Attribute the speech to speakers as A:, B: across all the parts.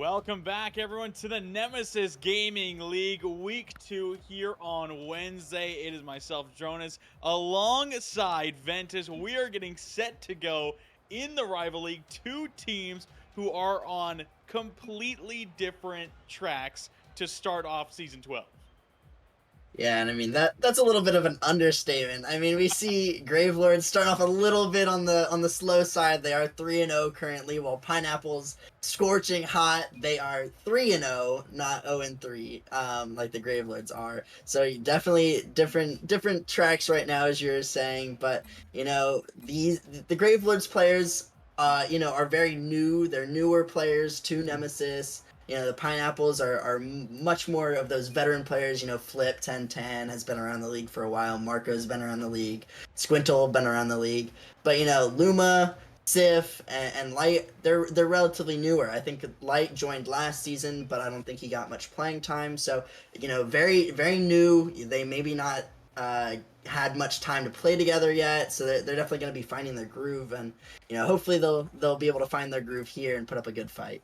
A: Welcome back, everyone, to the Nemesis Gaming League Week 2 here on Wednesday. It is myself, Jonas, alongside Ventus. We are getting set to go in the Rival League. Two teams who are on completely different tracks to start off Season 12.
B: Yeah, and I mean that's a little bit of an understatement. I mean, we see Gravelords start off a little bit on the slow side. They are 3-0 currently, while Pineapple's scorching hot. They are 3-0, not 0-3, like the Gravelords are. So definitely different tracks right now, as you're saying. But the Gravelords players, are very new. They're newer players to Nemesis. The Pineapples are much more of those veteran players. Flip 1010 has been around the league for a while. Marco's been around the league. Squintle been around the league. But Luma, Sif, and Light, they're relatively newer. I think Light joined last season, but I don't think he got much playing time. So very very new. They maybe not had much time to play together yet. So they're definitely going to be finding their groove, and hopefully they'll be able to find their groove here and put up a good fight.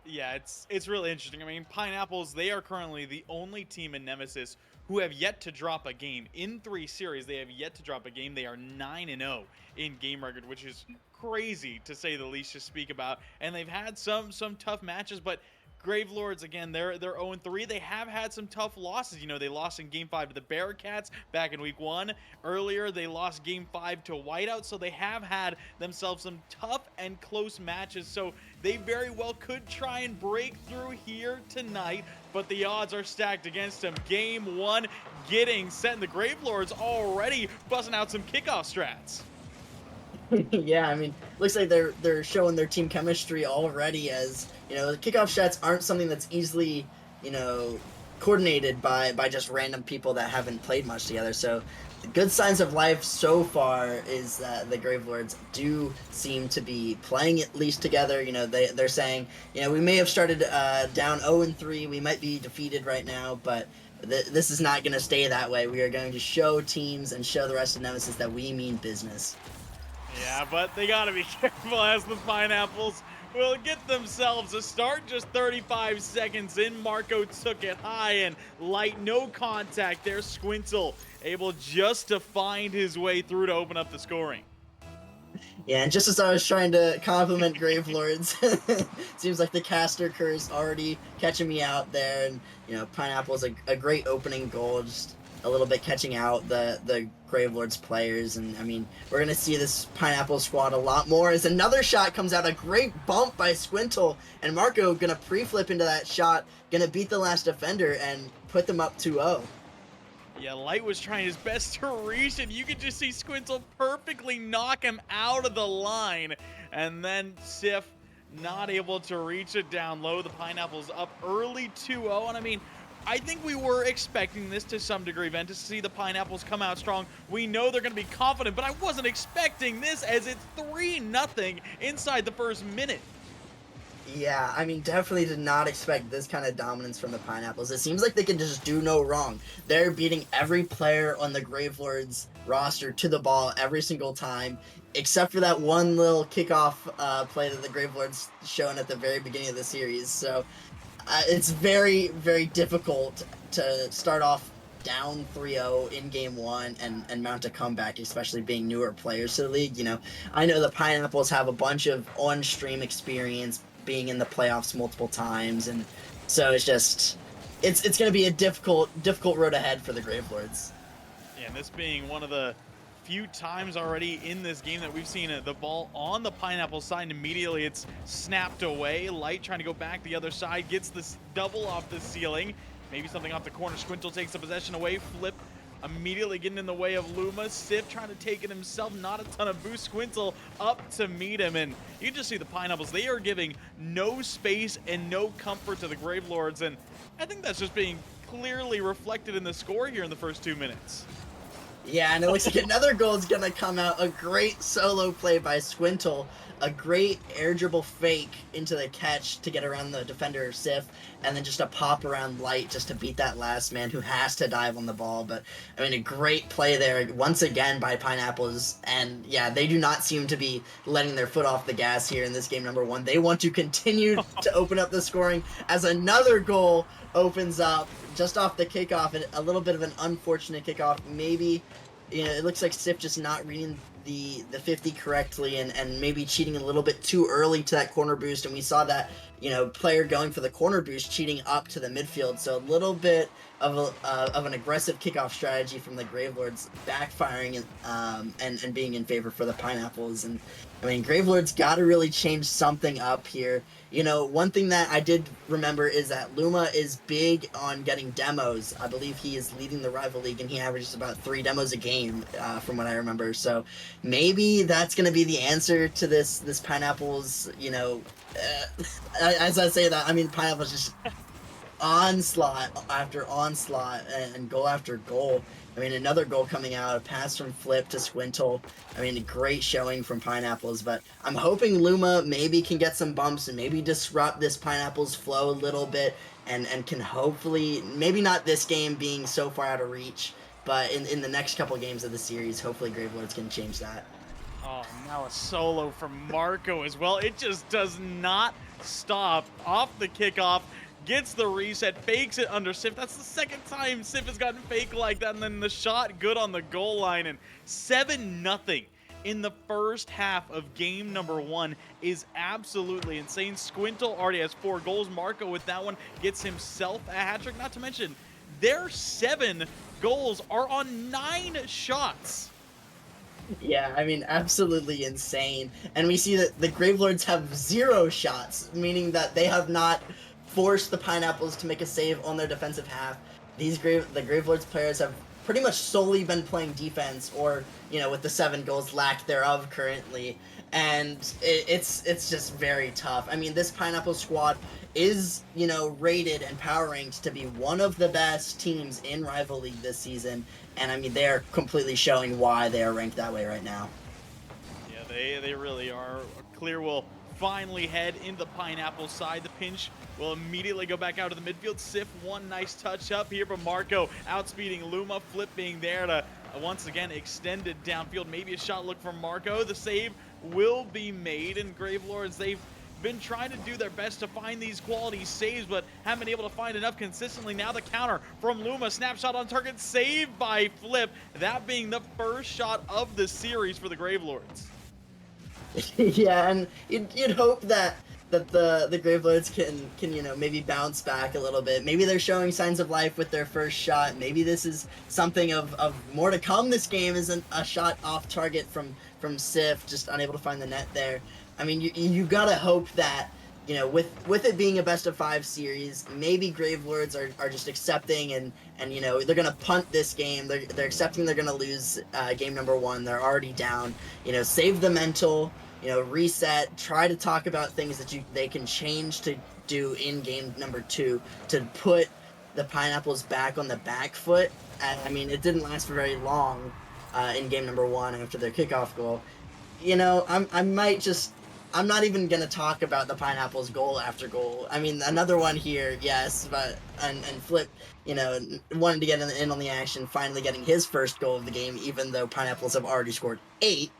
A: Yeah, it's really interesting. I mean, Pineapples, they are currently the only team in Nemesis who have yet to drop a game. In 3 series, they have yet to drop a game. They are 9-0 in game record, which is crazy to say the least to speak about. And they've had some tough matches, but Gravelords, again, they're 0-3. They have had some tough losses. They lost in Game 5 to the Bearcats back in Week 1. Earlier, they lost Game 5 to Whiteout, so they have had themselves some tough and close matches. So they very well could try and break through here tonight, but the odds are stacked against them. Game 1 getting set, and the Gravelords already busting out some kickoff strats.
B: Yeah, I mean, looks like they're showing their team chemistry already. As kickoff shots aren't something that's easily coordinated by just random people that haven't played much together. So the good signs of life so far is that the Gravelords do seem to be playing at least together. They're saying, we may have started down 0-3, we might be defeated right now, but this is not going to stay that way. We are going to show teams and show the rest of Nemesis that we mean business.
A: Yeah, but they gotta be careful as the Pineapples will get themselves a start. Just 35 seconds in, Marco took it high and Light, no contact there. Squintle able just to find his way through to open up the scoring.
B: Yeah, and just as I was trying to compliment Gravelords, seems like the caster curse already catching me out there, and Pineapple's a great opening goal, just a little bit catching out the Gravelords players, and I mean we're gonna see this Pineapple squad a lot more. As another shot comes out, a great bump by Squintle, and Marco gonna pre-flip into that shot, gonna beat the last defender and put them up 2-0.
A: Yeah, Light was trying his best to reach it. You could just see Squintle perfectly knock him out of the line. And then Sif not able to reach it down low. The Pineapples up early 2-0. And I mean, I think we were expecting this to some degree, Ventus, to see the Pineapples come out strong. We know they're going to be confident, but I wasn't expecting this, as it's 3-0 inside the first minute.
B: Yeah, I mean, definitely did not expect this kind of dominance from the Pineapples. It seems like they can just do no wrong. They're beating every player on the Gravelords roster to the ball every single time, except for that one little kickoff play that the Gravelords shown at the very beginning of the series. So it's very, very difficult to start off down 3-0 in game 1 and mount a comeback, especially being newer players to the league. I know the Pineapples have a bunch of on-stream experience being in the playoffs multiple times, and so it's going to be a difficult road ahead for the Gravelords.
A: Yeah, and this being one of the few times already in this game that we've seen the ball on the Pineapple side, and immediately it's snapped away. Light trying to go back the other side, gets this double off the ceiling. Maybe something off the corner. Squintle takes the possession away. Flip immediately getting in the way of Luma. Sif trying to take it himself. Not a ton of boost. Squintle up to meet him. And you can just see the Pineapples. They are giving no space and no comfort to the Gravelords. And I think that's just being clearly reflected in the score here in the first 2 minutes.
B: Yeah, and it looks like another goal is gonna come out. A great solo play by Squintle. A great air dribble fake into the catch to get around the defender Sif, and then just a pop around Light just to beat that last man who has to dive on the ball. But I mean, a great play there once again by Pineapples, and yeah, they do not seem to be letting their foot off the gas here in this game number 1. They want to continue to open up the scoring as another goal opens up just off the kickoff. And a little bit of an unfortunate kickoff, maybe. It looks like Sif just not reading the 50 correctly and maybe cheating a little bit too early to that corner boost. And we saw that, player going for the corner boost cheating up to the midfield. So a little bit of an aggressive kickoff strategy from the Gravelords backfiring and being in favor for the Pineapples. And I mean, Gravelords got to really change something up here. One thing that I did remember is that Luma is big on getting demos. I believe he is leading the rival league, and he averages about 3 demos a game, from what I remember. So maybe that's going to be the answer to this Pineapples. As I say that, I mean Pineapples just onslaught after onslaught and goal after goal. I mean, another goal coming out, a pass from Flip to Squintle. I mean, a great showing from Pineapples, but I'm hoping Luma maybe can get some bumps and maybe disrupt this Pineapples flow a little bit and can hopefully, maybe not this game being so far out of reach, but in the next couple games of the series, hopefully Gravelords can change that.
A: Oh, now a solo from Marco as well. It just does not stop. Off the kickoff, gets the reset, fakes it under Sif. That's the second time Sif has gotten fake like that, and then the shot good on the goal line, and 7-0 in the first half of game number 1 is absolutely insane. Squintle already has 4 goals. Marco with that one gets himself a hat trick, not to mention their 7 goals are on 9 shots.
B: Yeah, I mean, absolutely insane. And we see that the Gravelords have 0 shots, meaning that they have not forced the Pineapples to make a save on their defensive half. The Gravelords players have pretty much solely been playing defense, or with the 7 goals lack thereof currently, and it's just very tough. I mean, this Pineapple squad is rated and power ranked to be one of the best teams in Rival League this season, and I mean they are completely showing why they are ranked that way right now.
A: Yeah, they really are. Clear will finally head into the Pineapple side. The pinch will immediately go back out to the midfield. Sif, one nice touch up here from Marco, outspeeding Luma. Flip being there to once again extend it downfield. Maybe a shot look from Marco. The save will be made, and Gravelords, they've been trying to do their best to find these quality saves, but haven't been able to find enough consistently. Now the counter from Luma, snapshot on target, saved by Flip. That being the first shot of the series for the Gravelords.
B: Yeah, and you'd hope that the Gravelords can maybe bounce back a little bit. Maybe they're showing signs of life with their first shot. Maybe this is something of more to come. This game isn't a shot off target from Sif, just unable to find the net there. I mean, you gotta hope that with it being a best of 5 series, maybe Gravelords are just accepting and they're gonna punt this game. They're accepting they're gonna lose game number 1. They're already down. Save the mental. Reset. Try to talk about things that they can change to do in game number 2 to put the Pineapples back on the back foot. I mean, it didn't last for very long in game number 1 after their kickoff goal. I'm not even gonna talk about the Pineapples goal after goal. I mean, another one here, yes, but and Flip, wanted to get in on the action, finally getting his first goal of the game, even though Pineapples have already scored 8.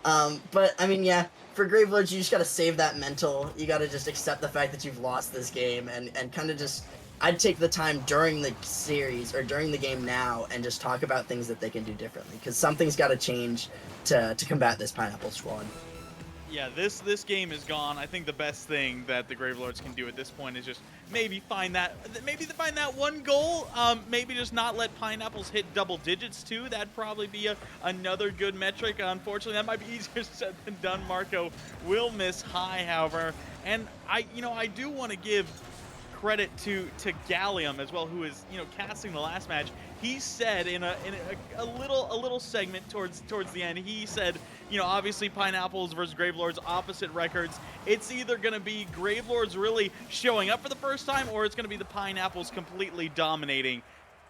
B: But I mean, yeah, for Gravelords, you just gotta save that mental. You gotta just accept the fact that you've lost this game and kind of just. I'd take the time during the series or during the game now and just talk about things that they can do differently, because something's got to change to combat this Pineapple squad.
A: Yeah, this game is gone. I think the best thing that the Gravelords can do at this point is just maybe find that one goal. Maybe just not let Pineapples hit double digits too. That'd probably be another good metric. Unfortunately, that might be easier said than done. Marco will miss high, however, and I do want to give credit to Gallium as well, who is casting the last match. He said in a little segment towards the end, he said, obviously Pineapples versus Gravelords, opposite records. It's either going to be Gravelords really showing up for the first time, or it's going to be the Pineapples completely dominating.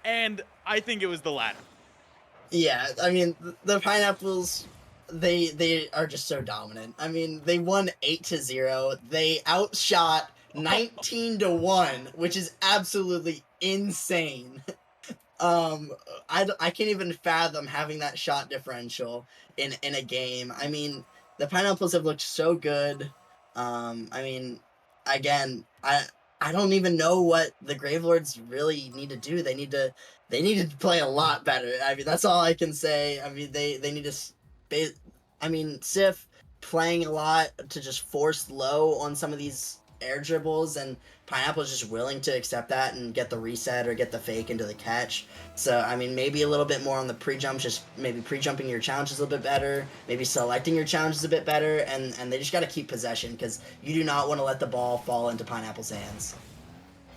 A: And I think it was the latter.
B: Yeah, I mean the Pineapples, they are just so dominant. I mean they won 8-0. They outshot 19-1, which is absolutely insane. Um, I can't even fathom having that shot differential in a game. I mean, the Pineapples have looked so good. I mean, again, I don't even know what the Gravelords really need to do. They need to play a lot better. I mean, that's all I can say. I mean, they need to. I mean, Sif playing a lot to just force low on some of these air dribbles, and Pineapple's just willing to accept that and get the reset or get the fake into the catch. So, I mean, maybe a little bit more on the pre-jump, just maybe pre-jumping your challenges a little bit better, maybe selecting your challenges a bit better, and they just got to keep possession because you do not want to let the ball fall into Pineapple's hands.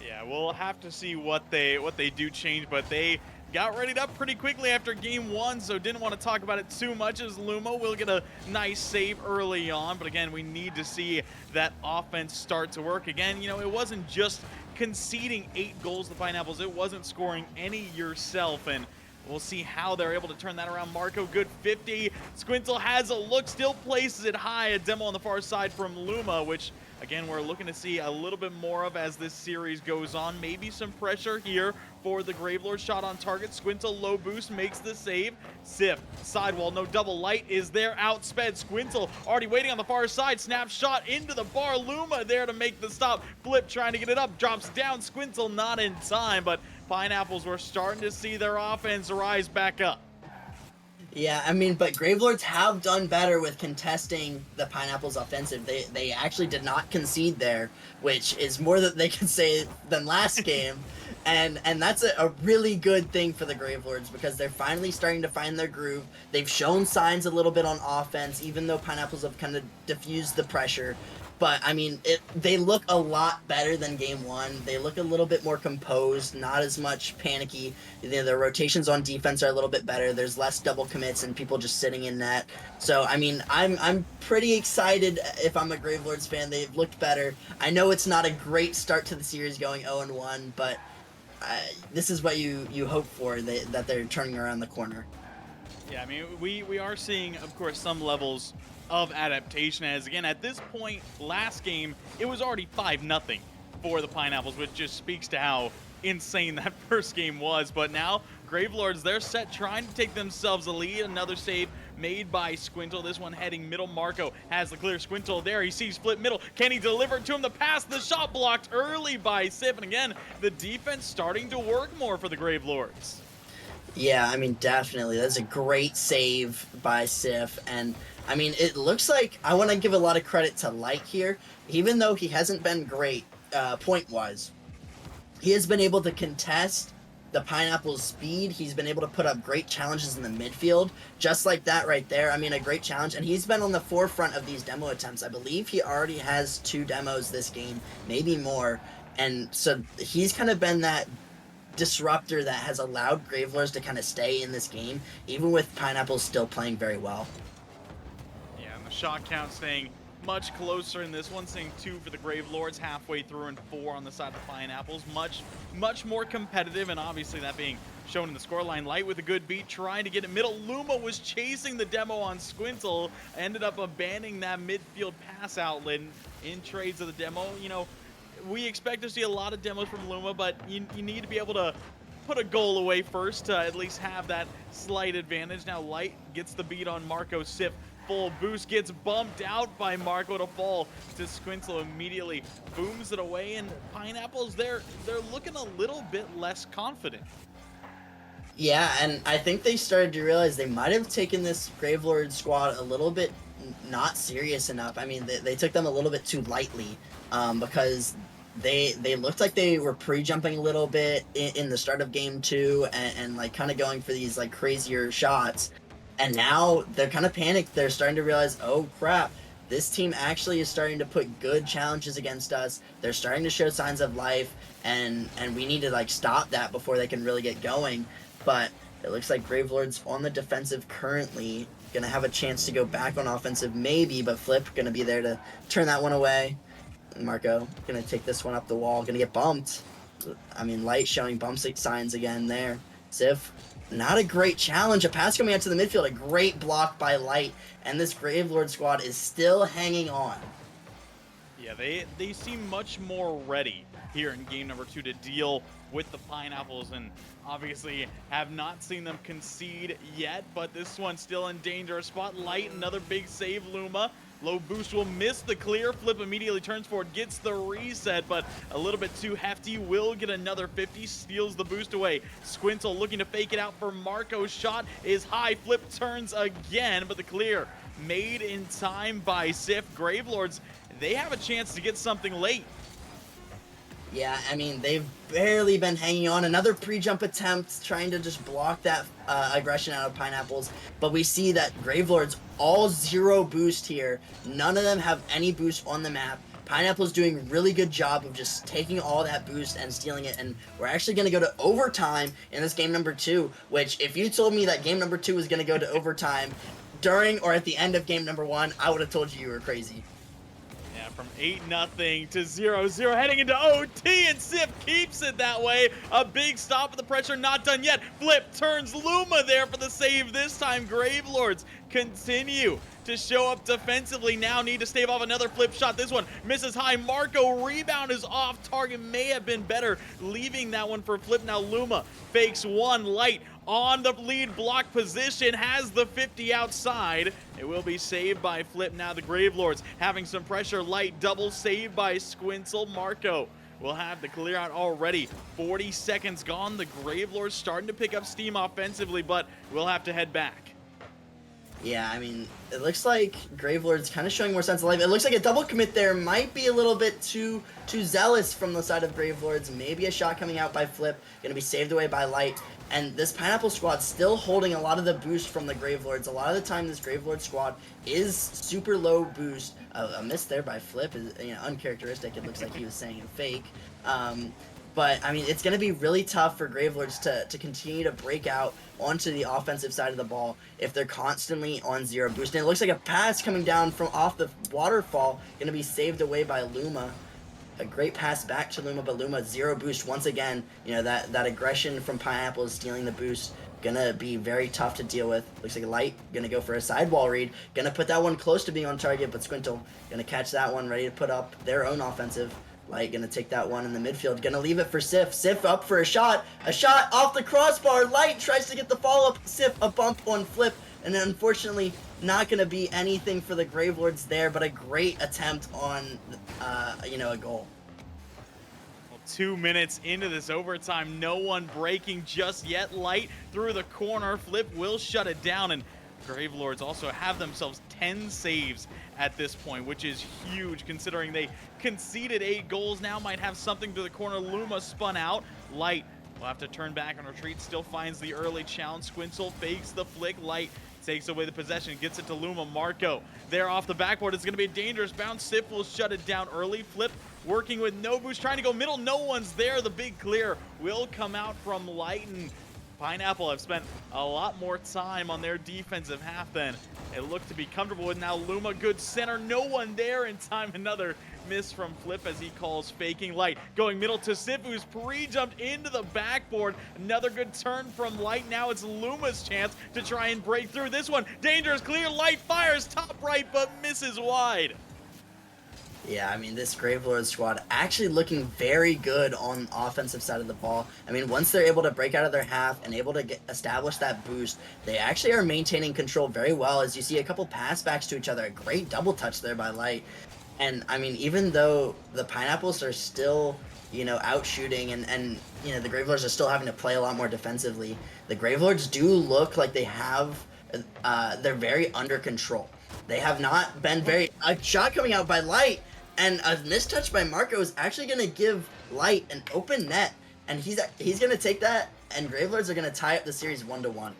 A: Yeah, we'll have to see what they do change, but they got readied up pretty quickly after game one, so didn't want to talk about it too much as Luma will get a nice save early on. But again, we need to see that offense start to work. Again, it wasn't just conceding 8 goals to the Pineapples. It wasn't scoring any yourself, and we'll see how they're able to turn that around. Marco, good 50. Squintle has a look, still places it high. A demo on the far side from Luma, which, again, we're looking to see a little bit more of as this series goes on. Maybe some pressure here for the Gravelord. Shot on target. Squintle low boost makes the save. Sif, sidewall, no double light is there. Outsped. Squintle already waiting on the far side. Snapshot into the bar. Luma there to make the stop. Flip trying to get it up. Drops down. Squintle not in time, but Pineapples were starting to see their offense rise back up.
B: Yeah, I mean, but Gravelords have done better with contesting the Pineapples offensive. They actually did not concede there, which is more that they can say than last game. And that's a really good thing for the Gravelords because they're finally starting to find their groove. They've shown signs a little bit on offense, even though Pineapples have kind of diffused the pressure. But I mean, they look a lot better than game one. They look a little bit more composed, not as much panicky. Their rotations on defense are a little bit better. There's less double commits and people just sitting in net. So I mean, I'm pretty excited if I'm a Gravelords fan. They've looked better. I know it's not a great start to the series going 0-1, but this is what you hope for, that they're turning around the corner.
A: Yeah, I mean, we are seeing, of course, some levels of adaptation. As again, at this point, last game, it was already 5-0 for the Pineapples, which just speaks to how insane that first game was. But now, Gravelords, they're set trying to take themselves a lead. Another save made by Squintle. This one heading middle. Marco has the clear. Squintle there. He sees split middle. Can he deliver it to him? The pass, the shot blocked early by Sif. And again, the defense starting to work more for the Gravelords.
B: Yeah, I mean, definitely. That's a great save by Sif. And, I mean, it looks like I want to give a lot of credit to Light here. Even though he hasn't been great point-wise, he has been able to contest the Pineapple's speed. He's been able to put up great challenges in the midfield. Just like that right there. I mean, a great challenge. And he's been on the forefront of these demo attempts. I believe he already has 2 demos this game, maybe more. And so he's kind of been that disruptor that has allowed Gravelords to kind of stay in this game, even with Pineapples still playing very well.
A: Yeah, and the shot count staying much closer in this one, seeing 2 for the Gravelords halfway through and 4 on the side of the Pineapples. Much more competitive, and obviously that being shown in the scoreline. Light with a good beat, trying to get it middle. Luma was chasing the demo on Squintle, ended up abandoning that midfield pass outlet in trades of the demo. We expect to see a lot of demos from Luma, but you need to be able to put a goal away first to at least have that slight advantage. Now Light gets the beat on Marco. Sif, full boost, gets bumped out by Marco to fall to Squintle, immediately booms it away, and Pineapples, they're looking a little bit less confident.
B: Yeah, and I think they started to realize they might have taken this Gravelord squad a little bit not serious enough. I mean, they took them a little bit too lightly because they looked like they were pre-jumping a little bit in the start of game 2 and like kind of going for these like crazier shots. And now they're kind of panicked. They're starting to realize, oh crap, this team actually is starting to put good challenges against us. They're starting to show signs of life, and we need to like stop that before they can really get going. But it looks like Gravelord's on the defensive currently. Gonna have a chance to go back on offensive maybe, but Flip gonna be there to turn that one away. Marco gonna take this one up the wall, gonna get bumped. I mean, Light showing bump signs again there. Sif not a great challenge. A pass coming out to the midfield, a great block by Light, and this Gravelord squad is still hanging on.
A: Yeah, they seem much more ready here in game number 2 to deal with the Pineapples, and obviously have not seen them concede yet, but this one's still in danger. Spotlight, another big save. Luma, low boost will miss the clear. Flip immediately turns forward, gets the reset, but a little bit too hefty. Will get another 50, steals the boost away. Squintle looking to fake it out for Marco. Shot is high. Flip turns again, but the clear made in time by Sif. Gravelords, they have a chance to get something late.
B: Yeah, I mean, they've barely been hanging on. Another pre-jump attempt, trying to just block that aggression out of Pineapples. But we see that Gravelords all 0 boost here. None of them have any boost on the map. Pineapple's doing a really good job of just taking all that boost and stealing it. And we're actually going to go to overtime in this game number 2, which if you told me that game number 2 was going to go to overtime during or at the end of game number 1, I would have told you were crazy.
A: From 8-0 to 0-0, heading into OT, and Sif keeps it that way. A big stop of the pressure, not done yet. Flip turns Luma there for the save this time. Gravelords continue to show up defensively. Now need to stave off another flip shot. This one misses high. Marco rebound is off target. May have been better leaving that one for Flip. Now Luma fakes one. Light on the lead block position, has the 50 outside. It will be saved by Flip. Now the Gravelords having some pressure. Light double save by Squintle. Marco will have the clear out already. 40 seconds gone. The Gravelords starting to pick up steam offensively, but we'll have to head back.
B: Yeah, I mean, it looks like Gravelord's kind of showing more sense of life. It looks like a double commit there might be a little bit too zealous from the side of Gravelords. Maybe a shot coming out by Flip, going to be saved away by Light. And this Pineapple squad still holding a lot of the boost from the Gravelords. A lot of the time, this Gravelord squad is super low boost. A miss there by Flip is uncharacteristic. It looks like he was saying fake. But, I mean, it's going to be really tough for Gravelords to continue to break out onto the offensive side of the ball if they're constantly on 0 boost. And it looks like a pass coming down from off the waterfall, going to be saved away by Luma. A great pass back to Luma, but Luma 0 boost once again. You know, that aggression from Pineapple is stealing the boost. Gonna be very tough to deal with. Looks like Light gonna go for a sidewall read. Gonna put that one close to being on target, but Squintle gonna catch that one, ready to put up their own offensive. Light gonna take that one in the midfield. Gonna leave it for Sif. Sif up for a shot. A shot off the crossbar. Light tries to get the follow-up. Sif a bump on Flip. And then unfortunately, not gonna be anything for the Gravelords there, but a great attempt on, a goal.
A: 2 minutes into this overtime, no one breaking just yet. Light through the corner. Flip will shut it down, and Gravelords also have themselves 10 saves at this point, which is huge considering they conceded 8 goals. Now might have something to the corner. Luma spun out. Light will have to turn back and retreat. Still finds the early challenge. Squintle fakes the flick. Light takes away the possession, gets it to Luma. Marco there off the backboard. It's going to be a dangerous bounce. Sif will shut it down early. Flip working with no boost, trying to go middle. No one's there. The big clear will come out from Light, and Pineapple have spent a lot more time on their defensive half than it looked to be comfortable with. Now Luma, good center. No one there in time. Another miss from Flip as he calls faking. Light going middle to Sif, who's pre-jumped into the backboard. Another good turn from Light. Now it's Luma's chance to try and break through. This one, dangerous clear. Light fires top right, but misses wide.
B: Yeah, I mean, this Gravelord squad actually looking very good on the offensive side of the ball. I mean, once they're able to break out of their half and able to establish that boost, they actually are maintaining control very well, as you see a couple pass backs to each other. A great double touch there by Light. And, I mean, even though the Pineapples are still, out shooting and the Gravelords are still having to play a lot more defensively, the Gravelords do look like they have, they're very under control. They have not been a shot coming out by Light, and a mistouch by Marco is actually going to give Light an open net, and he's going to take that, and Gravelords are going to tie up the series 1-1.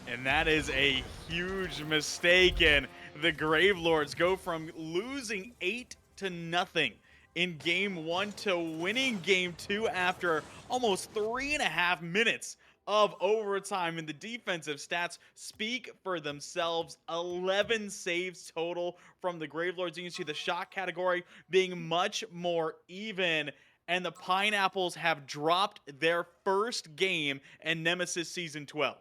A: And that is a huge mistake, and the Gravelords go from losing 8-0 in game 1 to winning game 2 after almost 3.5 minutes of overtime, and the defensive stats speak for themselves. 11 saves total from the Gravelords. You can see the shot category being much more even. and the Pineapples have dropped their first game in Nemesis Season 12.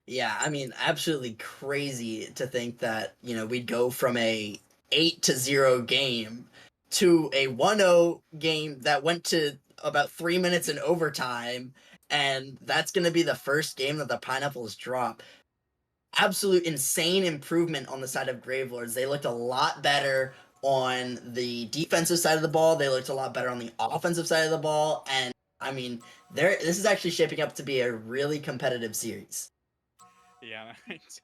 B: Yeah, I mean, absolutely crazy to think that, we'd go from a 8-0 game to a 1-0 game that went to about 3 minutes in overtime, and that's going to be the first game that the Pineapples drop. Absolute insane improvement on the side of Gravelords. They looked a lot better on the defensive side of the ball. They looked a lot better on the offensive side of the ball, and I mean, this is actually shaping up to be a really competitive series.
A: Yeah,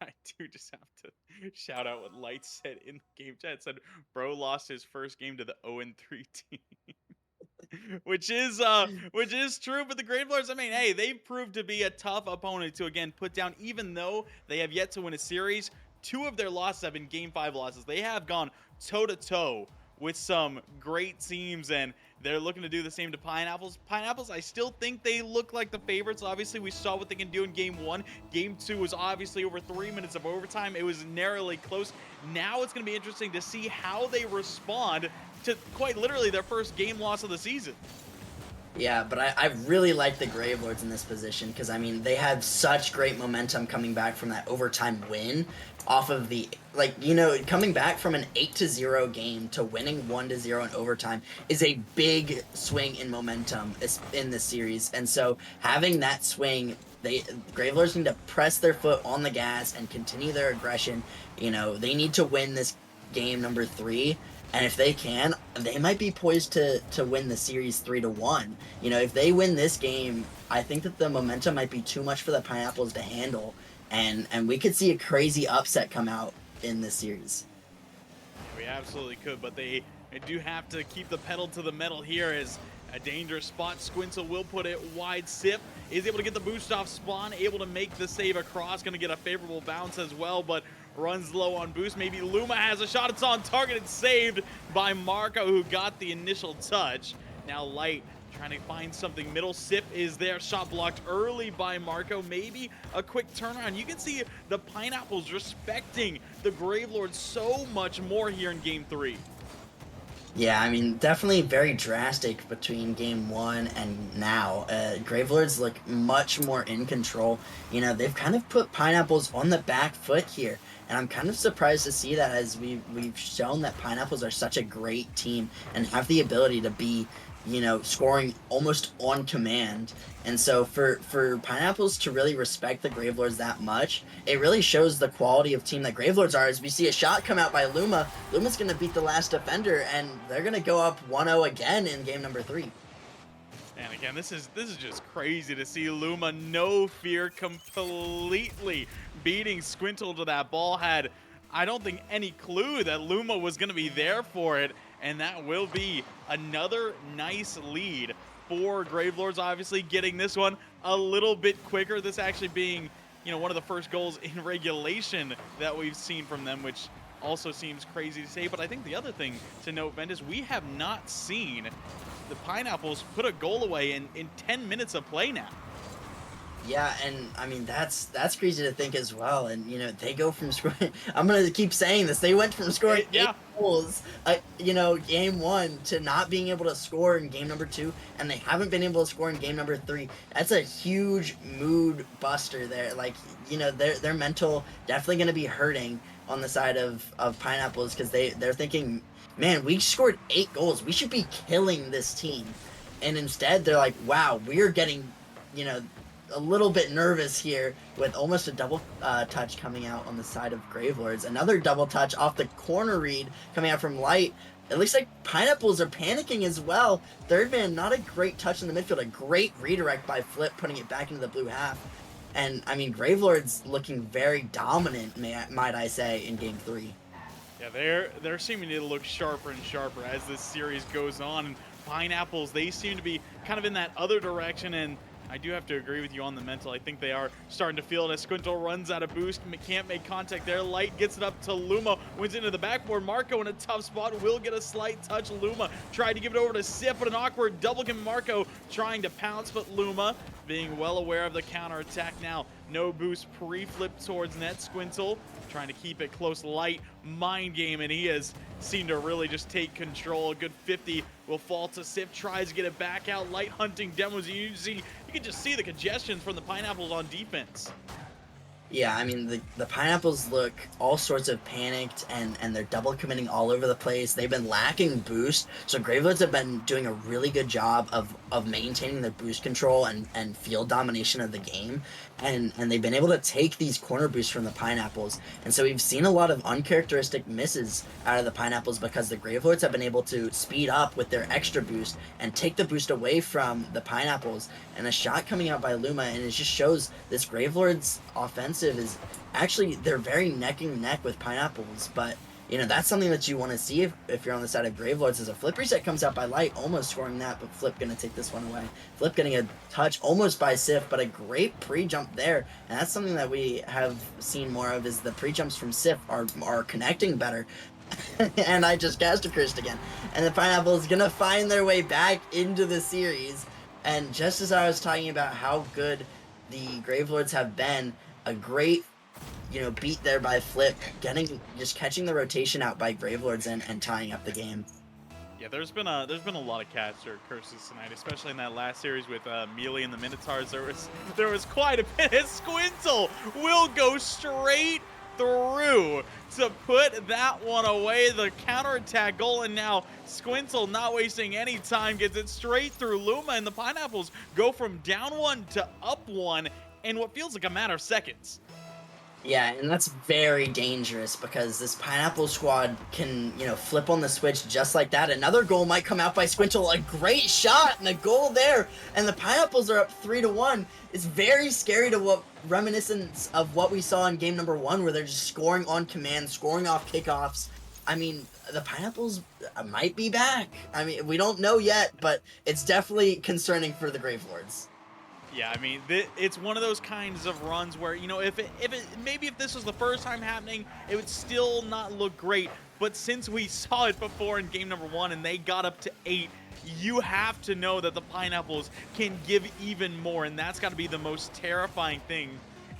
A: I do just have to shout out what Light said in the game chat. It said, bro lost his first game to the 0-3 team. which is true, but the Gravelords, I mean, hey, they've proved to be a tough opponent to again put down, even though they have yet to win a series. Two of their losses have been game 5 losses. They have gone toe to toe with some great teams, and they're looking to do the same to Pineapples. Pineapples, I still think they look like the favorites. Obviously, we saw what they can do in game 1. Game 2 was obviously over 3 minutes of overtime. It was narrowly close. Now it's going to be interesting to see how they respond to quite literally their first game loss of the season.
B: Yeah, but I really like the Gravelords in this position because, I mean, they had such great momentum coming back from that overtime win off of the, coming back from an 8-0 game to winning 1-0 in overtime is a big swing in momentum in this series. And so having that swing, Gravelords need to press their foot on the gas and continue their aggression. They need to win this game number 3. And if they can, they might be poised to win the series 3-1. If they win this game, I think that the momentum might be too much for the Pineapples to handle, and we could see a crazy upset come out in this series.
A: We absolutely could, but they do have to keep the pedal to the metal here as a dangerous spot. Squintle will put it wide. Sip is able to get the boost off spawn, able to make the save across, going to get a favorable bounce as well, but runs low on boost. Maybe Luma has a shot. It's on target. It's saved by Marco, who got the initial touch. Now Light trying to find something middle. Sip is there. Shot blocked early by Marco. Maybe a quick turnaround. You can see the Pineapples respecting the Gravelords so much more here in game 3.
B: Yeah, I mean, definitely very drastic between game 1 and now. Gravelords look much more in control. They've kind of put Pineapples on the back foot here. And I'm kind of surprised to see that, as we've shown that Pineapples are such a great team and have the ability to be, scoring almost on command. And so for Pineapples to really respect the Gravelords that much, it really shows the quality of team that Gravelords are. As we see a shot come out by Luma, Luma's going to beat the last defender, and they're going to go up 1-0 again in game number 3.
A: And again, this is just crazy to see Luma, no fear, completely beating Squintle to that ball. Had, I don't think, any clue that Luma was going to be there for it, and that will be another nice lead for Gravelords. Obviously getting this one a little bit quicker, this actually being, one of the first goals in regulation that we've seen from them, which also seems crazy to say. But I think the other thing to note, Vent, is we have not seen the Pineapples put a goal away in 10 minutes of play now.
B: Yeah, and I mean, that's crazy to think as well. And they go from scoring, I'm gonna keep saying this, they went from scoring 8 goals game 1 to not being able to score in game number 2, and they haven't been able to score in game number 3. That's a huge mood buster there. Their mental definitely gonna be hurting on the side of Pineapples, because they're thinking, man, we scored 8 goals, we should be killing this team. And instead they're like, wow, we're getting a little bit nervous here with almost a double touch coming out on the side of Gravelords. Another double touch off the corner read coming out from Light. It looks like Pineapples are panicking as well. Third man, not a great touch in the midfield. A great redirect by Flip, putting it back into the blue half. And, I mean, Gravelords looking very dominant, might I say, in game 3.
A: Yeah, they're seeming to look sharper and sharper as this series goes on. And Pineapples, they seem to be kind of in that other direction, and I do have to agree with you on the mental. I think they are starting to feel it as Squintle runs out of boost. Can't make contact there. Light gets it up to Luma. Wins into the backboard. Marco in a tough spot. Will get a slight touch. Luma tried to give it over to Sip, but an awkward double game. Marco trying to pounce, but Luma being well aware of the counter attack now. No boost pre-flip towards net. Squintle trying to keep it close, light mind game, and he has seemed to really just take control. A good 50 will fall to Sif, tries to get it back out. Light hunting demos. You can just see the congestions from the Pineapples on defense.
B: Yeah, I mean, the Pineapples look all sorts of panicked, and they're double committing all over the place. They've been lacking boost, so Gravelords have been doing a really good job of maintaining their boost control and field domination of the game, and they've been able to take these corner boosts from the Pineapples, and so we've seen a lot of uncharacteristic misses out of the Pineapples because the Gravelords have been able to speed up with their extra boost and take the boost away from the Pineapples, and a shot coming out by Luma, and it just shows this Gravelords offense is actually, they're very neck and neck with Pineapples, but you know, that's something that you want to see if you're on the side of Gravelords. As a flip reset comes out by Light, almost scoring that, but Flip gonna take this one away. Flip getting a touch almost by Sif, but a great pre-jump there, and that's something that we have seen more of, is the pre-jumps from Sif are connecting better. And I just cast a cursed again, and the Pineapple is gonna find their way back into the series. And just as I was talking about how good the Gravelords have been, a great, you know, beat there by Flip, just catching the rotation out by Gravelords and tying up the game.
A: Yeah, there's been a lot of caster curses tonight, especially in that last series with Melee and the Minotaurs. There was quite a bit. Squintle will go straight through to put that one away. The counterattack goal, and now Squintle, not wasting any time, gets it straight through Luma, and the Pineapples go from down one to up one in what feels like a matter of seconds.
B: Yeah, and that's very dangerous because this Pineapple squad can, you know, flip on the switch just like that. Another goal might come out by Squintle. A great shot and a goal there, and the Pineapples are up 3-1. It's very scary to what reminiscence of what we saw in game number 1, where they're just scoring on command, scoring off kickoffs. I mean, the Pineapples might be back. I mean, we don't know yet, but it's definitely concerning for the Gravelords.
A: Yeah, I mean, it's one of those kinds of runs where, you know, maybe if this was the first time happening, it would still not look great. But since we saw it before in game number 1 and they got up to 8, you have to know that the Pineapples can give even more, and that's got to be the most terrifying thing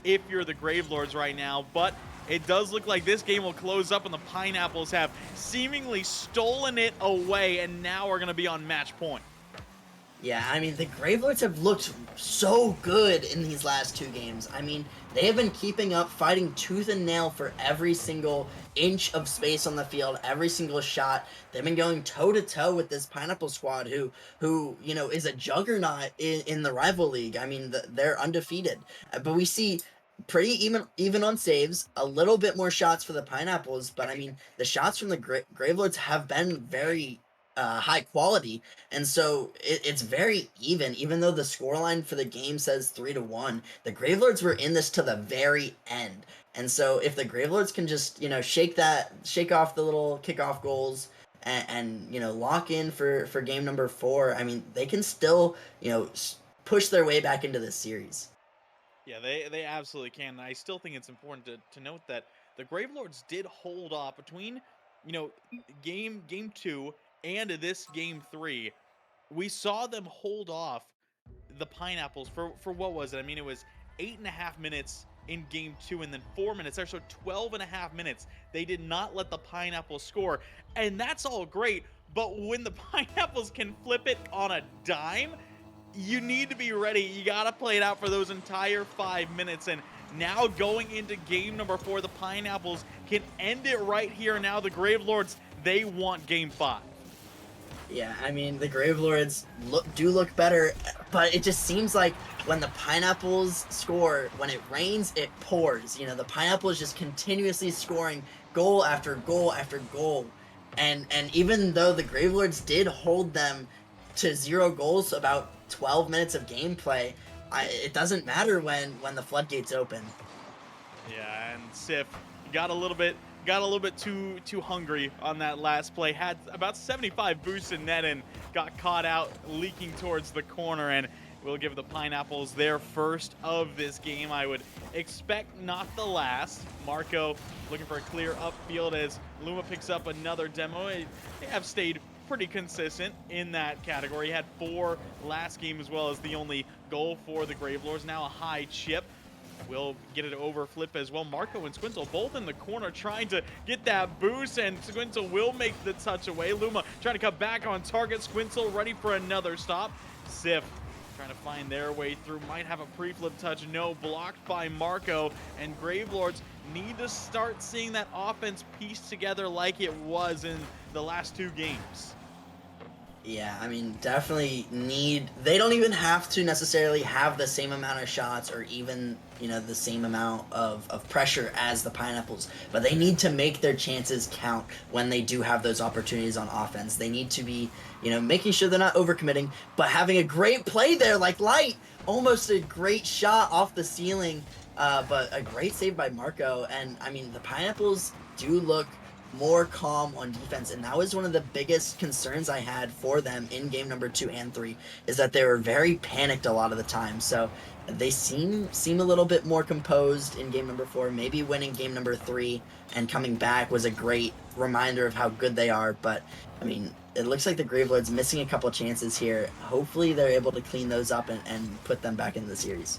A: if you're the Gravelords right now. But it does look like this game will close up and the Pineapples have seemingly stolen it away and now are going to be on match point.
B: Yeah, I mean, the Gravelords have looked so good in these last 2 games. I mean, they have been keeping up, fighting tooth and nail for every single inch of space on the field, every single shot. They've been going toe-to-toe with this Pineapple squad who you know, is a juggernaut in the rival league. I mean, they're undefeated. But we see pretty even on saves, a little bit more shots for the Pineapples, but I mean, the shots from the Gravelords have been very high quality, and so it's very even though the scoreline for the game says 3-1. The Gravelords were in this to the very end, and so if the Gravelords can just, you know, shake off the little kickoff goals and you know, lock in for game number 4, I mean, they can still, you know, push their way back into this series.
A: Yeah, they absolutely can. And I still think it's important to note that the Gravelords did hold off between, you know, game 2 and this game 3. We saw them hold off the Pineapples for what was it? I mean, it was 8.5 minutes in game 2 and then 4 minutes there, so 12.5 minutes. They did not let the Pineapples score, and that's all great, but when the Pineapples can flip it on a dime, you need to be ready. You got to play it out for those entire 5 minutes. And now going into game number 4, the Pineapples can end it right here. Now the Gravelords, they want game 5.
B: Yeah, I mean, the Gravelords do look better, but it just seems like when the Pineapples score, when it rains, it pours. You know, the Pineapples just continuously scoring goal after goal after goal. And even though the Gravelords did hold them to 0 goals about 12 minutes of gameplay, it doesn't matter when the floodgates open.
A: Yeah, and Sif got a little bit too hungry on that last play. Had about 75 boosts in net and got caught out leaking towards the corner, and will give the Pineapples their first of this game. I would expect not the last. Marco looking for a clear upfield as Luma picks up another demo. They have stayed pretty consistent in that category. He had 4 last game, as well as the only goal for the Gravelords. Now a high chip will get it over Flip as well. Marco and Squintle both in the corner trying to get that boost, and Squintle will make the touch away. Luma trying to cut back on target. Squintle ready for another stop. Sif trying to find their way through. Might have a pre-flip touch. No, blocked by Marco. And Gravelords need to start seeing that offense pieced together like it was in the last 2 games.
B: Yeah, I mean, definitely need. They don't even have to necessarily have the same amount of shots or even, the same amount of pressure as the Pineapples, but they need to make their chances count when they do have those opportunities on offense. They need to be, making sure they're not overcommitting, but having a great play there, like Light, almost a great shot off the ceiling, but a great save by Marco. And, I mean, the Pineapples do look more calm on defense, and that was one of the biggest concerns I had for them in game number 2 and 3, is that they were very panicked a lot of the time. So they seem a little bit more composed in game number 4. Maybe winning game number 3 and coming back was a great reminder of how good they are. But I mean, it looks like the Gravelords missing a couple chances here. Hopefully they're able to clean those up and put them back into the series.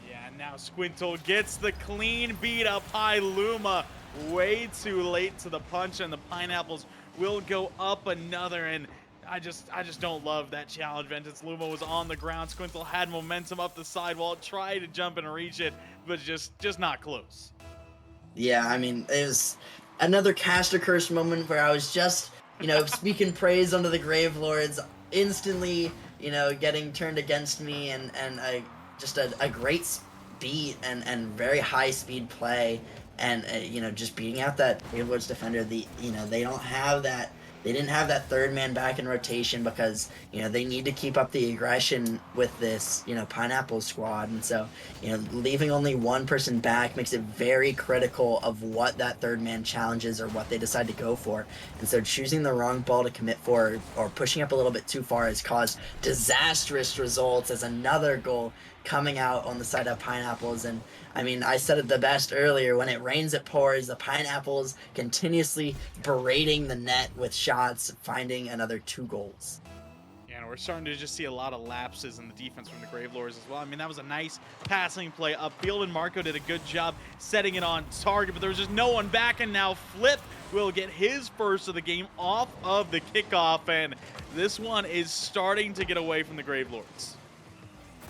A: Yeah, now Squintle gets the clean beat up high. Luma way too late to the punch, and the Pineapples will go up another. And I just don't love that challenge. Ventus Luma was on the ground. Squintle had momentum up the sidewall, tried to jump and reach it, but just not close.
B: Yeah, I mean, it was another caster curse moment where I was just, speaking praise under the Gravelords, instantly, getting turned against me, and just a great speed and very high speed play. And, just beating out that Gravelords defender, they don't have that. They didn't have that third man back in rotation because, they need to keep up the aggression with this, Pineapple squad. And so, leaving only one person back makes it very critical of what that third man challenges or what they decide to go for. And so choosing the wrong ball to commit for or pushing up a little bit too far has caused disastrous results as another goal coming out on the side of Pineapples. And I mean, I said it the best earlier, when it rains it pours. The Pineapples continuously berating the net with shots, finding another 2 goals.
A: Yeah, and we're starting to just see a lot of lapses in the defense from the Gravelords as well. I mean, that was a nice passing play upfield, and Marco did a good job setting it on target, but there was just no one back, and now Flip will get his first of the game off of the kickoff, and this one is starting to get away from the Gravelords.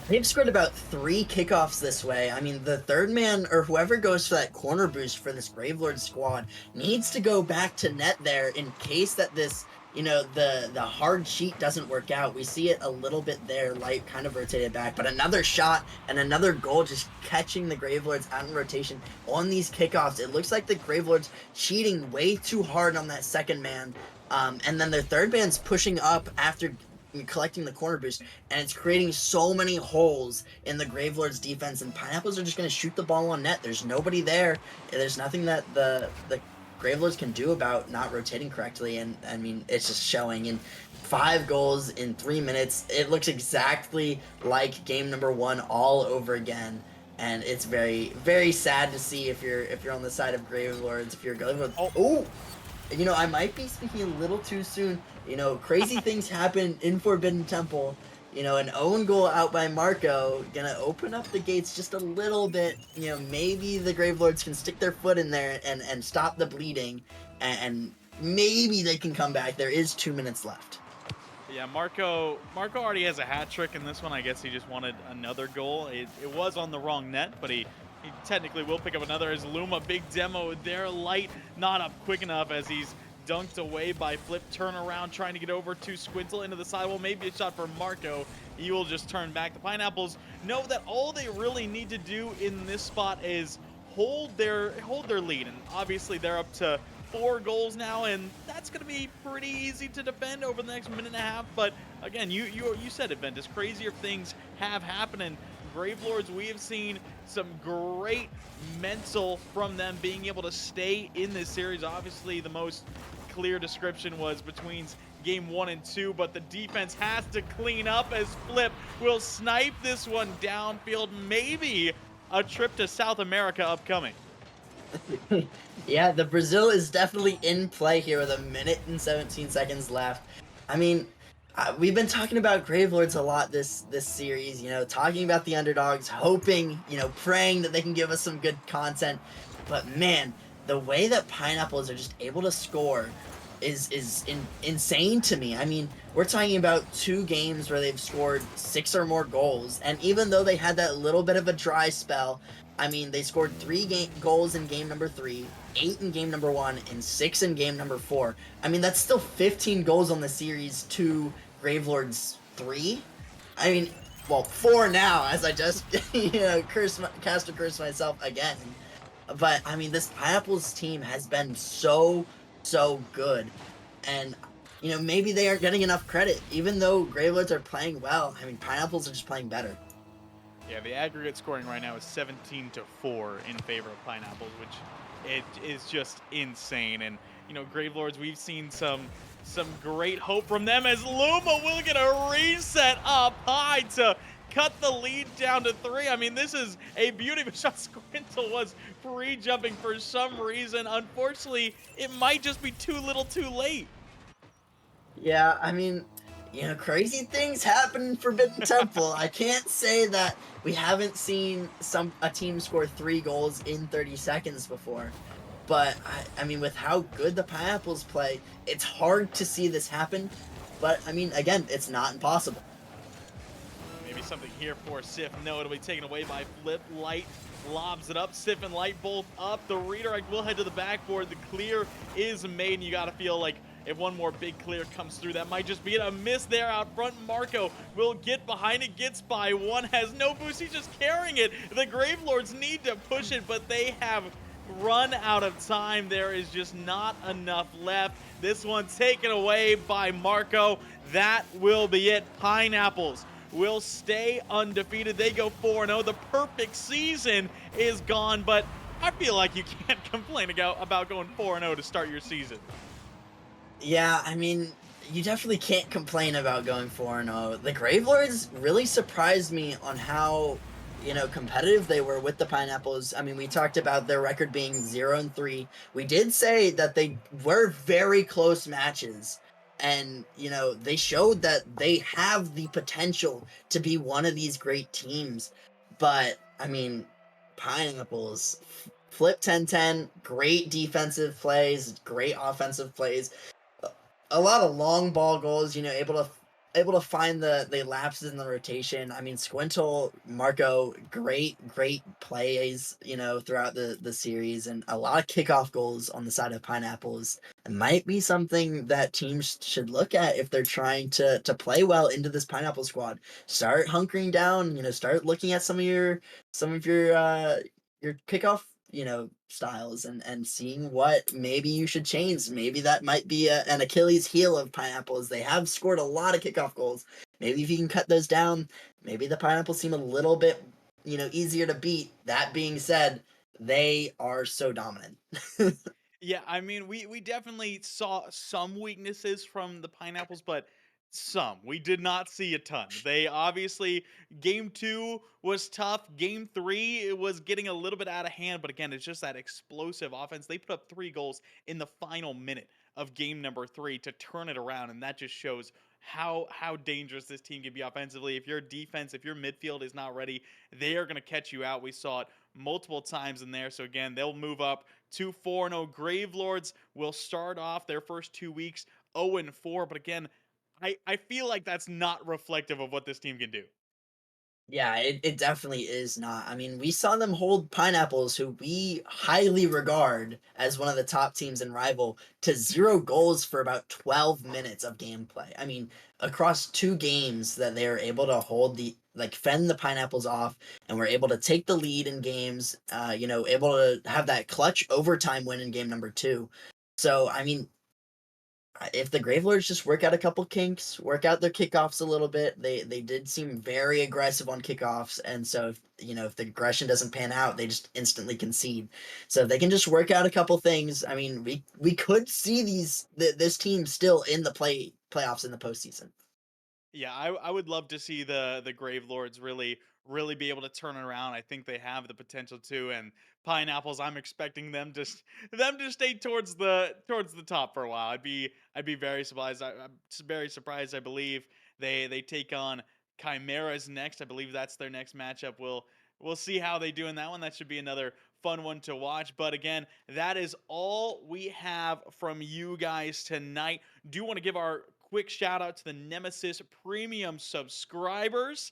B: They've scored about 3 kickoffs this way. I mean, the third man or whoever goes for that corner boost for this Gravelord squad needs to go back to net there in case that this, the hard sheet doesn't work out. We see it a little bit there, Light kind of rotated back, but another shot and another goal just catching the Gravelords out in rotation on these kickoffs. It looks like the Gravelords cheating way too hard on that second man, and then their third man's pushing up after collecting the corner boost, and it's creating so many holes in the Gravelords defense, and Pineapples are just going to shoot the ball on net. There's nobody there. There's nothing that the Gravelords can do about not rotating correctly, and I mean, it's just showing. In 5 goals in 3 minutes, it looks exactly like game number 1 all over again, and it's very, very sad to see if you're on the side of Gravelords, if you're going with I might be speaking a little too soon. Crazy things happen in Forbidden Temple. An own goal out by Marco gonna open up the gates just a little bit. Maybe the Gravelords can stick their foot in there and stop the bleeding, and maybe they can come back. There is 2 minutes left.
A: Yeah, Marco already has a hat trick in this one. I guess he just wanted another goal. It was on the wrong net, but he technically will pick up another as Luma, big demo there. Light not up quick enough as he's dunked away by Flip. Turnaround trying to get over to Squintle into the sidewall. Maybe a shot for Marco. He will just turn back. The Pineapples know that all they really need to do in this spot is hold their lead. And obviously they're up to 4 goals now, and that's going to be pretty easy to defend over the next minute and a half. But again, you said it, Ventus. Crazier things have happened, and Gravelords, we have seen some great mental from them being able to stay in this series. Obviously, the most clear description was between game 1 and 2, but the defense has to clean up as Flip will snipe this one downfield. Maybe a trip to South America upcoming.
B: Yeah, the Brazil is definitely in play here with 1 minute and 17 seconds left. I mean, we've been talking about Gravelords a lot this series, talking about the underdogs, hoping, praying that they can give us some good content. But man, the way that Pineapples are just able to score is insane to me. I mean, we're talking about 2 games where they've scored 6 or more goals, and even though they had that little bit of a dry spell, I mean, they scored 3 goals in game number 3, 8 in game number 1, and 6 in game number 4. I mean, that's still 15 goals on the series to Gravelords 3. I mean, well, 4 now, as I just cast a curse myself again. But I mean, this Pineapples team has been so good, and maybe they aren't getting enough credit, even though Gravelords are playing well. I mean, Pineapples are just playing better.
A: Yeah, the aggregate scoring right now is 17-4 in favor of Pineapples, which it is just insane. And Gravelords, we've seen some great hope from them as Luma will get a reset up high to cut the lead down to 3. I mean, this is a beauty, but shot Squintle was free jumping for some reason. Unfortunately, it might just be too little too late.
B: Yeah, I mean, crazy things happen in Forbidden Temple. I can't say that we haven't seen a team score 3 goals in 30 seconds before. But I mean, with how good the Pineapples play, it's hard to see this happen. But I mean, again, it's not impossible.
A: Maybe something here for Sif. No, it'll be taken away by Flip. Light lobs it up. Sif and Light both up. The redirect will head to the backboard. The clear is made, and you got to feel like if one more big clear comes through, that might just be it. A miss there out front. Marco will get behind it, gets by one, has no boost. He's just carrying it. The Gravelords need to push it, but they have run out of time. There is just not enough left. This one taken away by Marco. That will be it. Pineapples will stay undefeated. They go 4-0. The perfect season is gone, but I feel like you can't complain about going 4-0 to start your season.
B: Yeah, I mean, you definitely can't complain about going 4-0. The Gravelords really surprised me on how, competitive they were with the Pineapples. I mean, we talked about their record being 0-3. We did say that they were very close matches. And, they showed that they have the potential to be one of these great teams. But, I mean, Pineapples, flip 10-10, great defensive plays, great offensive plays, a lot of long ball goals, able to find the lapses in the rotation. I mean, Squintle, Marco, great plays, throughout the series, and a lot of kickoff goals on the side of Pineapples. It might be something that teams should look at if they're trying to play well into this Pineapple squad. Start hunkering down, start looking at some of your kickoff styles, and seeing what maybe you should change. Maybe that might be an Achilles heel of Pineapples. They have scored a lot of kickoff goals. Maybe if you can cut those down, maybe the Pineapples seem a little bit easier to beat. That being said, they are so dominant.
A: Yeah, I mean, we definitely saw some weaknesses from the Pineapples, but some. We did not see a ton. They obviously, game 2 was tough. Game 3, it was getting a little bit out of hand, but again, it's just that explosive offense. They put up 3 goals in the final minute of game number 3 to turn it around, and that just shows how dangerous this team can be offensively. If your defense, if your midfield is not ready, they are going to catch you out. We saw it multiple times in there. So again, they'll move up to 4-0. Gravelords will start off their first 2 weeks 0-4. But again, I feel like that's not reflective of what this team can do.
B: Yeah, it definitely is not. I mean, we saw them hold Pineapples, who we highly regard as one of the top teams in Rival, to 0 goals for about 12 minutes of gameplay. I mean, across 2 games that they were able to fend the Pineapples off, and were able to take the lead in games, able to have that clutch overtime win in game number 2. So, I mean, if the Gravelords just work out a couple kinks, work out their kickoffs a little bit, they did seem very aggressive on kickoffs, and so if the aggression doesn't pan out, they just instantly concede. So if they can just work out a couple things, I mean, we could see this team still in the playoffs in the postseason.
A: Yeah, I would love to see the Gravelords really really be able to turn it around. I think they have the potential to. And Pineapples, I'm expecting them to stay towards the top for a while. I'd be very surprised. I'm very surprised. I believe they take on Chimeras next. I believe that's their next matchup. We'll see how they do in that one. That should be another fun one to watch. But again, that is all we have from you guys tonight. Do want to give our quick shout out to the Nemesis premium subscribers.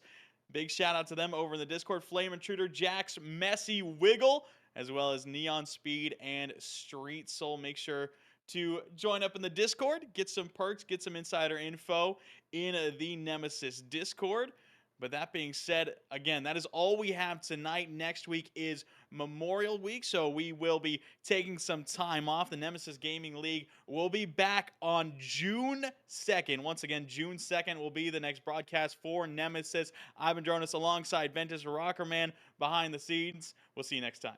A: Big shout out to them over in the Discord. Flame Intruder, Jax, Messy Wiggle, as well as Neon Speed and Street Soul. Make sure to join up in the Discord, get some perks, get some insider info in the Nemesis Discord. But that being said, again, that is all we have tonight. Next week is Memorial Week, so we will be taking some time off. The Nemesis Gaming League will be back on June 2nd. Once again, June 2nd will be the next broadcast for Nemesis. I've been Jonas alongside Ventus Rockerman behind the scenes. We'll see you next time.